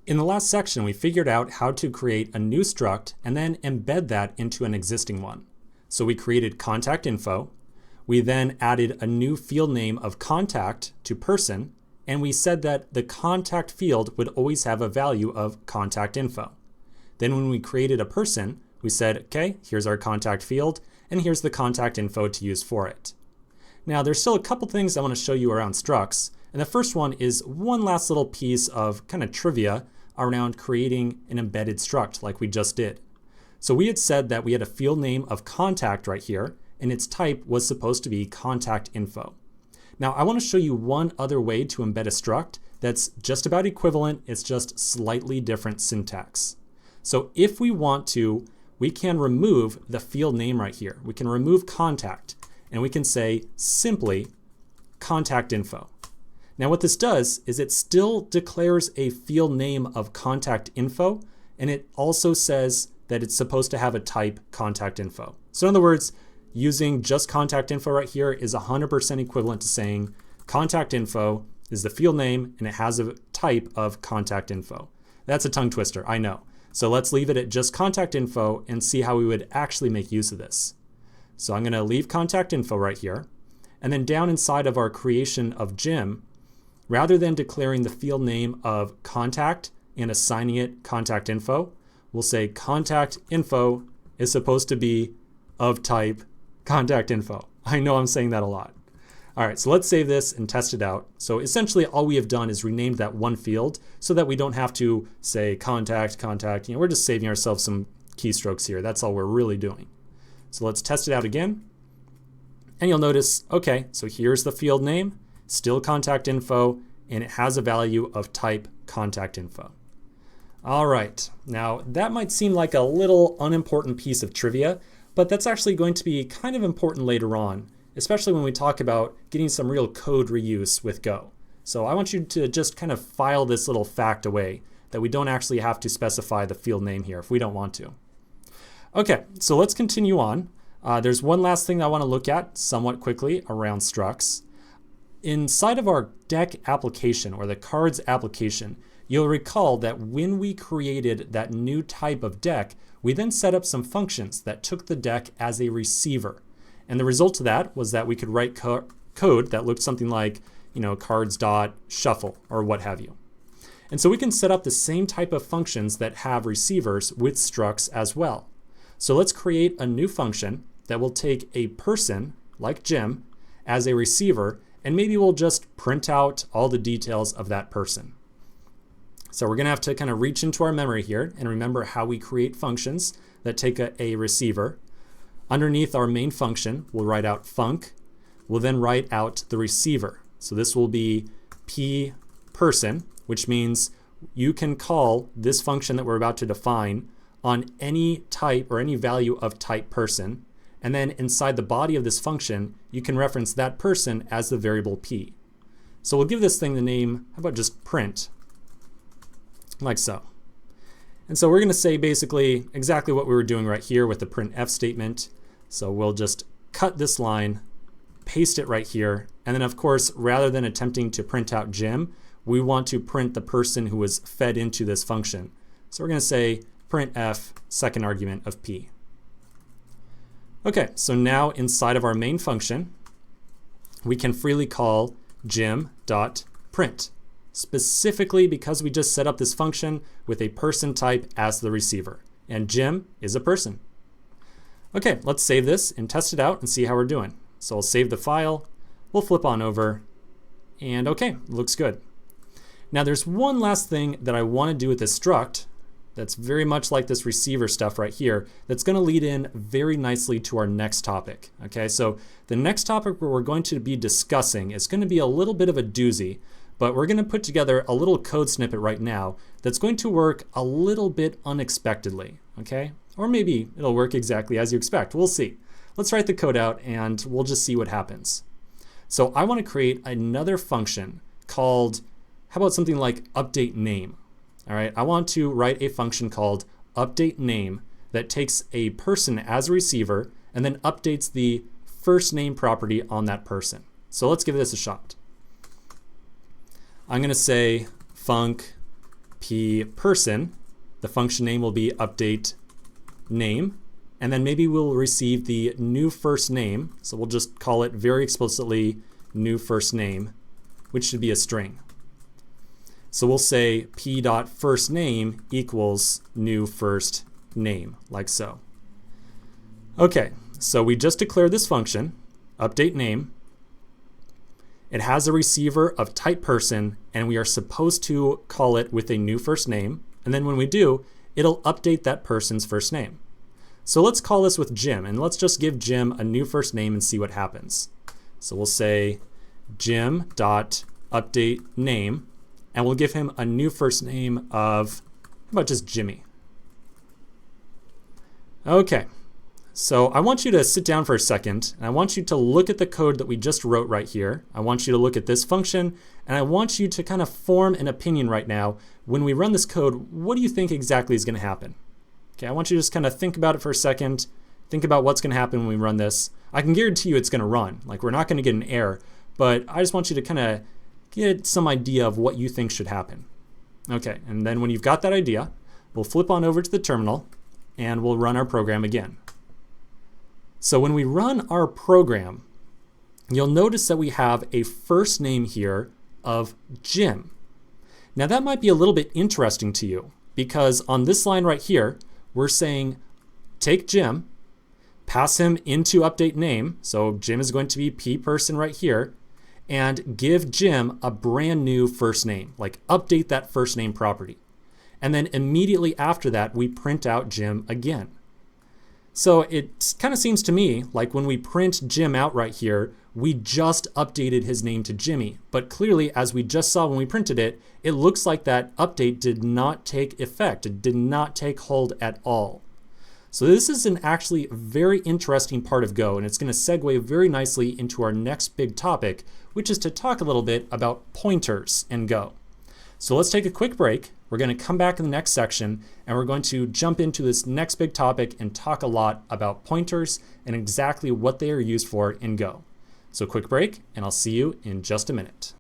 In the last section, we figured out how to create a new struct and then embed that into an existing one. So we created contact info. We then added a new field name of contact to person, and we said that the contact field would always have a value of contact info. Then when we created a person, we said, okay, here's our contact field, and here's the contact info to use for it. Now, there's still a couple things I want to show you around structs, and the first one is one last little piece of kind of trivia around creating an embedded struct like we just did. So we had said that we had a field name of contact right here, and its type was supposed to be contact info. Now, I want to show you one other way to embed a struct that's just about equivalent, it's just slightly different syntax. So if we want to, we can remove the field name right here. We can remove contact, and we can say simply contact info. Now what this does is it still declares a field name of contact info, and it also says that it's supposed to have a type contact info. So in other words, using just contact info right here is 100% equivalent to saying contact info is the field name and it has a type of contact info. That's a tongue twister, I know. So let's leave it at just contact info and see how we would actually make use of this. So I'm going to leave contact info right here. And then down inside of our creation of Jim, rather than declaring the field name of contact and assigning it contact info, we'll say contact info is supposed to be of type contact info. I know I'm saying that a lot. All right, so let's save this and test it out. So essentially all we have done is renamed that one field so that we don't have to say contact. We're just saving ourselves some keystrokes here. That's all we're really doing. So let's test it out again. And you'll notice, okay, so here's the field name, still contact info, and it has a value of type contact info. All right, now that might seem like a little unimportant piece of trivia, but that's actually going to be kind of important later on, especially when we talk about getting some real code reuse with Go. So I want you to just kind of file this little fact away that we don't actually have to specify the field name here if we don't want to. Okay, so let's continue on. There's one last thing I want to look at somewhat quickly around structs. Inside of our deck application or the cards application, you'll recall that when we created that new type of deck, we then set up some functions that took the deck as a receiver. And the result of that was that we could write code that looked something like, cards.shuffle or what have you. And so we can set up the same type of functions that have receivers with structs as well. So let's create a new function that will take a person like Jim as a receiver, and maybe we'll just print out all the details of that person. So we're going to have to kind of reach into our memory here and remember how we create functions that take a receiver. Underneath our main function, we'll write out func. We'll then write out the receiver. So this will be p person, which means you can call this function that we're about to define on any type or any value of type person. And then inside the body of this function, you can reference that person as the variable p. So we'll give this thing the name, how about just print, like so. And so we're going to say basically exactly what we were doing right here with the printf statement. So we'll just cut this line, paste it right here, and then of course, rather than attempting to print out Jim, we want to print the person who was fed into this function. So we're going to say printf second argument of p. Okay, so now inside of our main function, we can freely call Jim.print, specifically because we just set up this function with a person type as the receiver, and Jim is a person. Okay, let's save this and test it out and see how we're doing. So I'll save the file, we'll flip on over, and okay, looks good. Now there's one last thing that I want to do with this struct that's very much like this receiver stuff right here that's going to lead in very nicely to our next topic. Okay, so the next topic we're going to be discussing is going to be a little bit of a doozy, but we're going to put together a little code snippet right now that's going to work a little bit unexpectedly, okay? Or maybe it'll work exactly as you expect. We'll see. Let's write the code out and we'll just see what happens. So I want to create another function called, how about something like update name? All right, I want to write a function called update name that takes a person as a receiver and then updates the first name property on that person. So let's give this a shot. I'm going to say func p person. The function name will be update name. And then maybe we'll receive the new first name. So we'll just call it very explicitly new first name, which should be a string. So we'll say p.firstName equals new first name, like so. Okay, so we just declared this function, update name. It has a receiver of type person, and we are supposed to call it with a new first name. And then when we do, it'll update that person's first name. So let's call this with Jim, and let's just give Jim a new first name and see what happens. So we'll say Jim.update name, and we'll give him a new first name of, how about just Jimmy? Okay, so I want you to sit down for a second, and I want you to look at the code that we just wrote right here. I want you to look at this function, and I want you to kind of form an opinion right now. When we run this code, what do you think exactly is going to happen? Okay, I want you to just kind of think about it for a second. Think about what's going to happen when we run this. I can guarantee you it's going to run. Like, we're not going to get an error, but I just want you to kind of get some idea of what you think should happen. Okay, and then when you've got that idea, we'll flip on over to the terminal and we'll run our program again. So when we run our program, you'll notice that we have a first name here of Jim. Now that might be a little bit interesting to you because on this line right here, we're saying take Jim, pass him into update name, so Jim is going to be p person right here, and give Jim a brand new first name, like update that first name property. And then immediately after that, we print out Jim again. So it kind of seems to me like when we print Jim out right here, we just updated his name to Jimmy. But clearly, as we just saw when we printed it, it looks like that update did not take effect. It did not take hold at all. So this is an actually very interesting part of Go, and it's going to segue very nicely into our next big topic, which is to talk a little bit about pointers in Go. So let's take a quick break. We're going to come back in the next section, and we're going to jump into this next big topic and talk a lot about pointers and exactly what they are used for in Go. So quick break, and I'll see you in just a minute.